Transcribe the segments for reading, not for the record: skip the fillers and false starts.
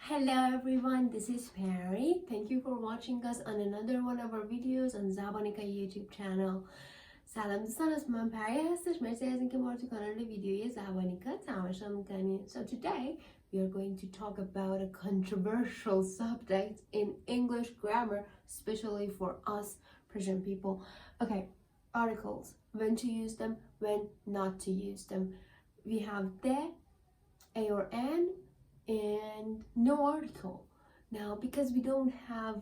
Hello everyone, this is Perry. Thank you for watching us on another one of our videos on زبانیکا YouTube channel. سلام دوستان، اسم من پری هستش. مرسی از اینکه ما رو تو کانال ویدیویی زبانیکا تماشا میکنید. So today we are going to talk about a controversial subject in English grammar, especially for us Persian people. Okay, articles. When to use them, when not to use them. We have the, a or an, and no article. Now, because we don't have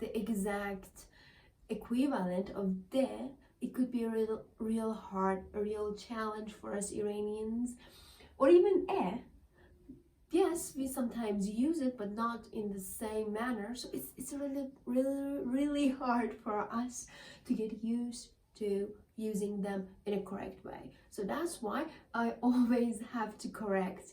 the exact equivalent of the, it could be a real hard, a real challenge for us Iranians. Or even a. Yes, we sometimes use it, but not in the same manner. So it's really hard for us to get used to using them in a correct way. So that's why I always have to correct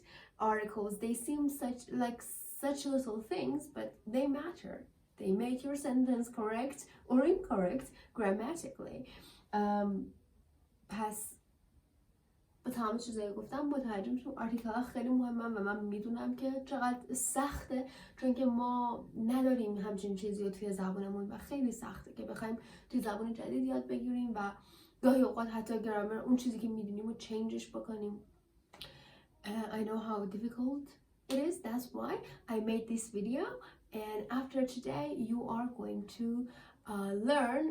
articles. They seem such little things, but they matter. They make your sentence correct or incorrect grammatically. پس با تمام چیزایی گفتم متوجه میشم آرتیکل ها خیلی مهمن و من میدونم که چقدر سخته، چون که ما نداریم همچین چیزی رو توی زبانمون و خیلی سخته که بخوایم توی زبان جدید یاد بگیریم و گاهی اوقات حتی گرامر اون چیزی که میدونیم رو چنجش بکنیم. I know how difficult it is. That's why I made this video, and after today you are going to learn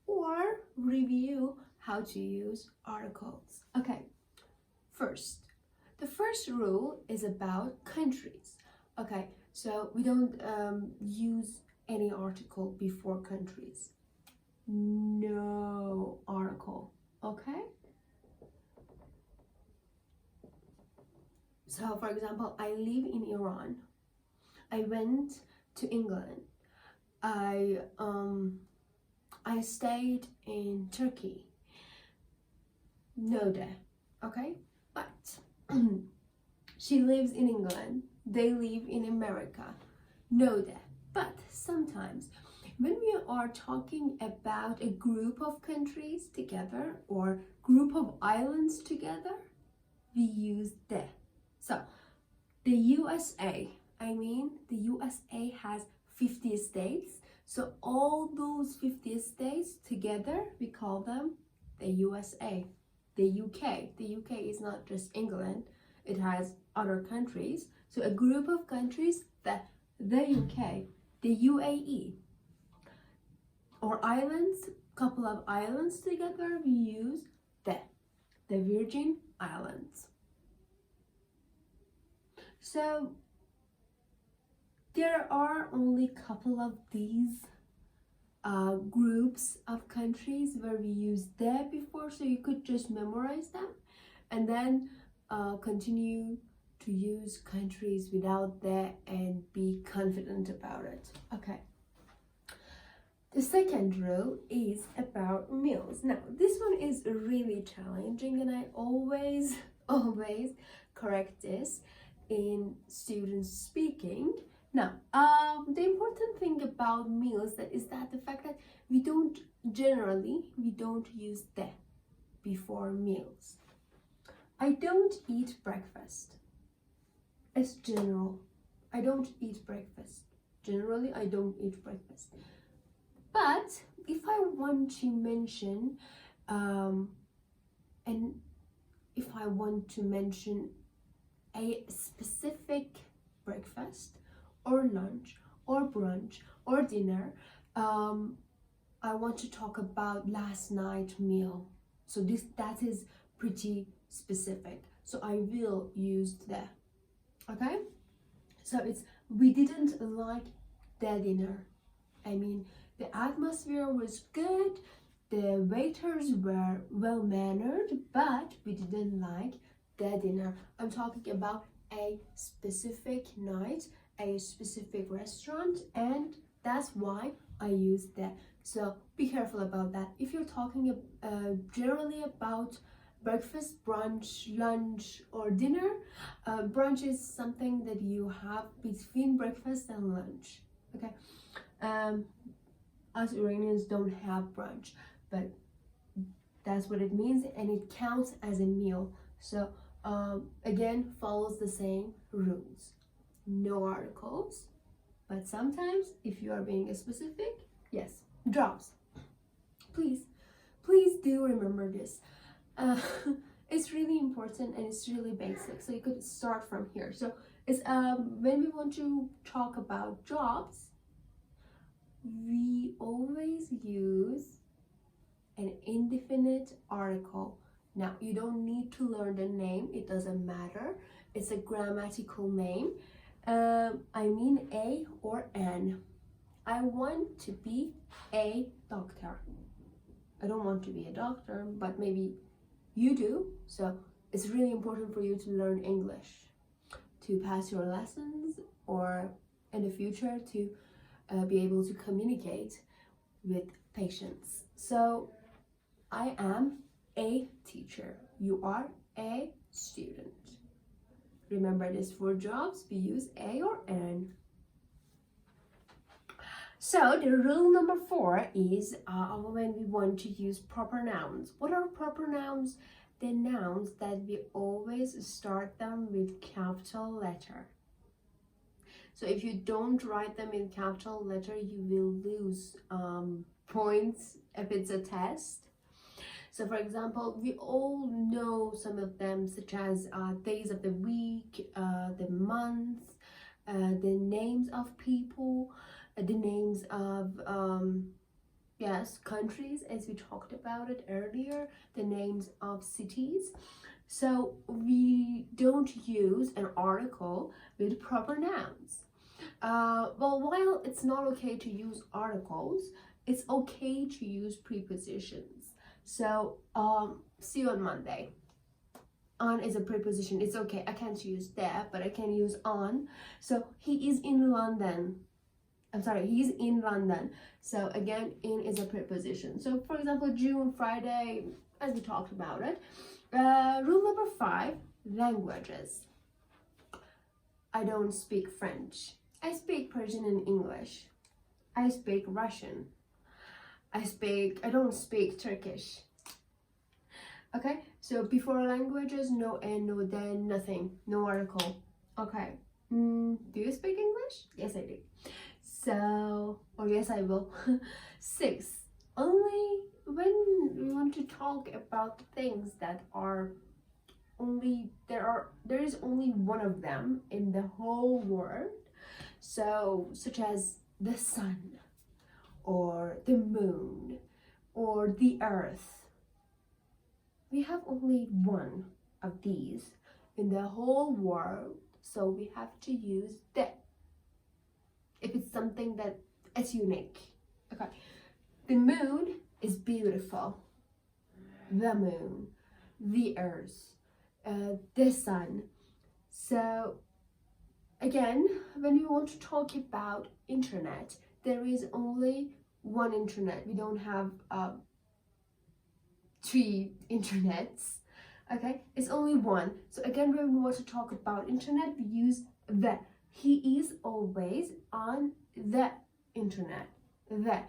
or review how to use articles. Okay, the first rule is about countries. Okay, so we don't use any article before countries. No article. Okay, so for example, I live in Iran. I went to England. I stayed in Turkey. No de. Okay, but she lives in England. They live in America. No de. But sometimes when we are talking about a group of countries together or group of islands together, we use the. So the USA, the USA has 50 states. So all those 50 states together, we call them the USA. The UK is not just England, it has other countries. So a group of countries, the UK, the UAE. Or islands, couple of islands together, we use the Virgin Islands. So there are only a couple of these groups of countries where we use the before, so you could just memorize them and then continue to use countries without the and be confident about it. Okay. The second rule is about meals. Now, this one is really challenging, and I always correct this in students speaking. Now, the important thing about meals is that the fact that we don't use the before meals. I don't eat breakfast. It's general. I don't eat breakfast. Generally, I don't eat breakfast. But if I want to mention, a specific breakfast or lunch or brunch or dinner, I want to talk about last night meal. So that is pretty specific. So I will use the. Okay? So we didn't like the dinner. The atmosphere was good, the waiters were well mannered, but we didn't like the dinner. I'm talking about a specific night, a specific restaurant, and that's why I use that. So be careful about that. If you're talking generally about breakfast, brunch, lunch, or dinner, brunch is something that you have between breakfast and lunch. Okay, us Iranians don't have brunch, but that's what it means, and it counts as a meal. So again, follows the same rules. no articles. But sometimes, if you are being specific, yes, jobs. Please do remember this. It's really important and it's really basic. So you could start from here. So it's when we want to talk about jobs, we always use an indefinite article. Now, you don't need to learn the name. It doesn't matter. It's a grammatical name. I mean a or an. I want to be a doctor. I don't want to be a doctor, but maybe you do. So it's really important for you to learn English to pass your lessons, or in the future to be able to communicate with patients. So I am a teacher. You are a student. Remember this, for jobs we use a or an. So the rule number 4 is when we want to use proper nouns. What are proper nouns? The nouns that we always start them with capital letter. So if you don't write them in capital letter, you will lose points if it's a test. So for example, we all know some of them, such as days of the week, the month, the names of people, the names of countries, as we talked about it earlier, the names of cities. So we don't use an article with proper nouns. Well, while it's not okay to use articles, it's okay to use prepositions. So see you on Monday. On is a preposition. It's okay. I can't use that, but I can use on. So he is in London. He's in London. So again, in is a preposition. So for example, June, Friday, as we talked about it. Rule number 5, languages. I don't speak French. I speak Persian and English. I speak Russian. I don't speak Turkish. Okay, so before languages, no and, no then, nothing, no article. Okay, do you speak English? Yes, I do. So, or yes, I will. 6, only when we want to talk about things that are only, there is only one of them in the whole world. So, such as the sun, or the moon, or the earth. We have only one of these in the whole world, so we have to use the if it's something that is unique. Okay, the moon is beautiful. The moon, the earth, the sun. So again, when we want to talk about internet, there is only one internet. We don't have 3 internets. Okay, it's only one. So again, when we want to talk about internet, we use the. He is always on the internet. The.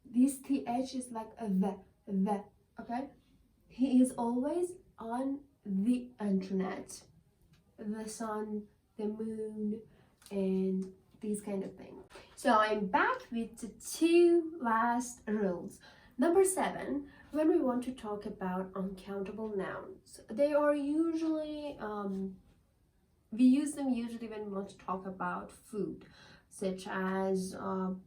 This th is like a the. Okay, he is always on the internet. The sun, the moon, and these kind of things. So I'm back with the 2 last rules. Number 7, when we want to talk about uncountable nouns, they are usually, we use them usually when we want to talk about food, such as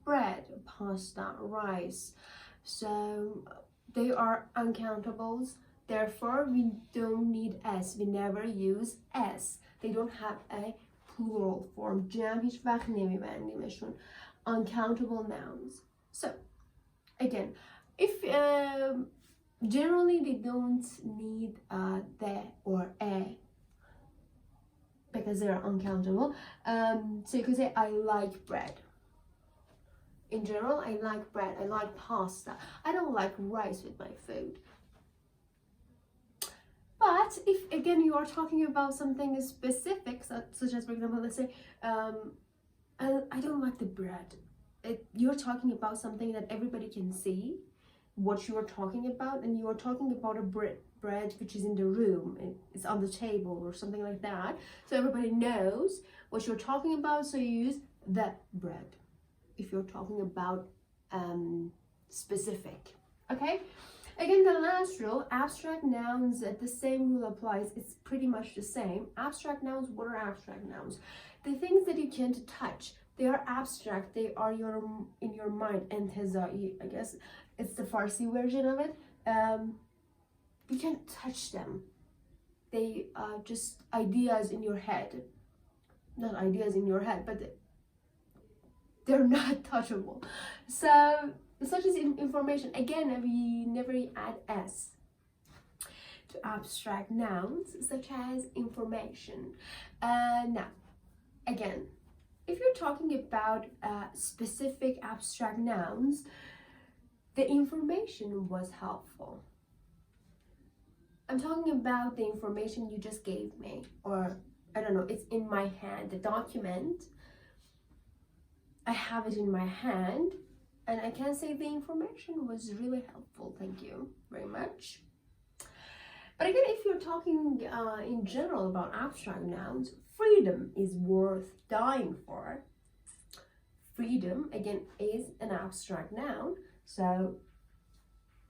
bread, pasta, rice. So they are uncountables. Therefore, we don't need s. We never use s. They don't have a plural form. جمع هیچ وقت نمیبندیمشون. Uncountable nouns. So again, if generally they don't need the or a because they're uncountable. So you could say I like bread. In general, I like bread. I like pasta. I don't like rice with my food. But if again you are talking about something specific, such as for example, let's say I don't like the bread. You're talking about something that everybody can see. what you are talking about, and you are talking about a bread which is in the room, it's on the table or something like that, so everybody knows what you're talking about, so you use the bread if you're talking about specific. Okay, again, the last rule, abstract nouns, the same rule applies. It's pretty much the same. Abstract nouns, what are abstract nouns? The things that you can't touch, they are abstract, they are in your mind. Entezai, I guess it's the Farsi version of it. You can't touch them. They are just ideas in your head. Not ideas in your head, but they're not touchable. So such as information, again, we never add s to abstract nouns such as information. Now, again, if you're talking about specific abstract nouns, the information was helpful. I'm talking about the information you just gave me, or I don't know, it's in my hand, the document, I have it in my hand, and I can say the information was really helpful. Thank you very much. But again, if you're talking in general about abstract nouns, freedom is worth dying for. Freedom, again, is an abstract noun, so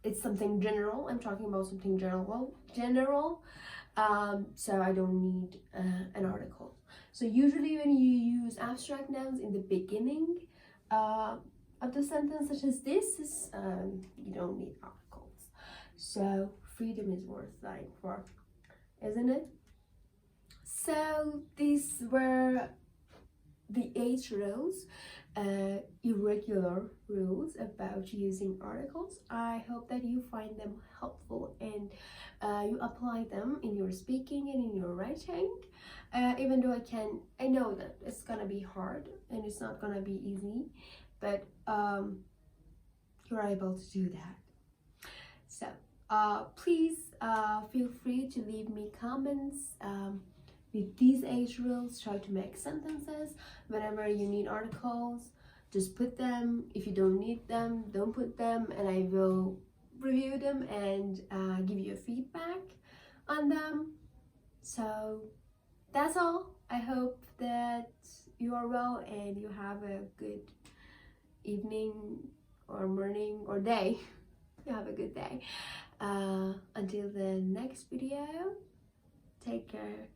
it's something general. I'm talking about something general. So I don't need an article. So usually when you use abstract nouns in the beginning of the sentence, such as this, you don't need articles. So freedom is worth dying for, isn't it? So these were the 8 rules, irregular rules about using articles. I hope that you find them helpful and you apply them in your speaking and in your writing. Even though I know that it's gonna be hard and it's not gonna be easy, but you're able to do that. So please feel free to leave me comments with these 8 rules. Try to make sentences. Whenever you need articles, just put them. If you don't need them, don't put them, and I will review them and give you a feedback on them. So that's all. I hope that you are well and you have a good evening or morning or day. You have a good day. Until the next video, take care.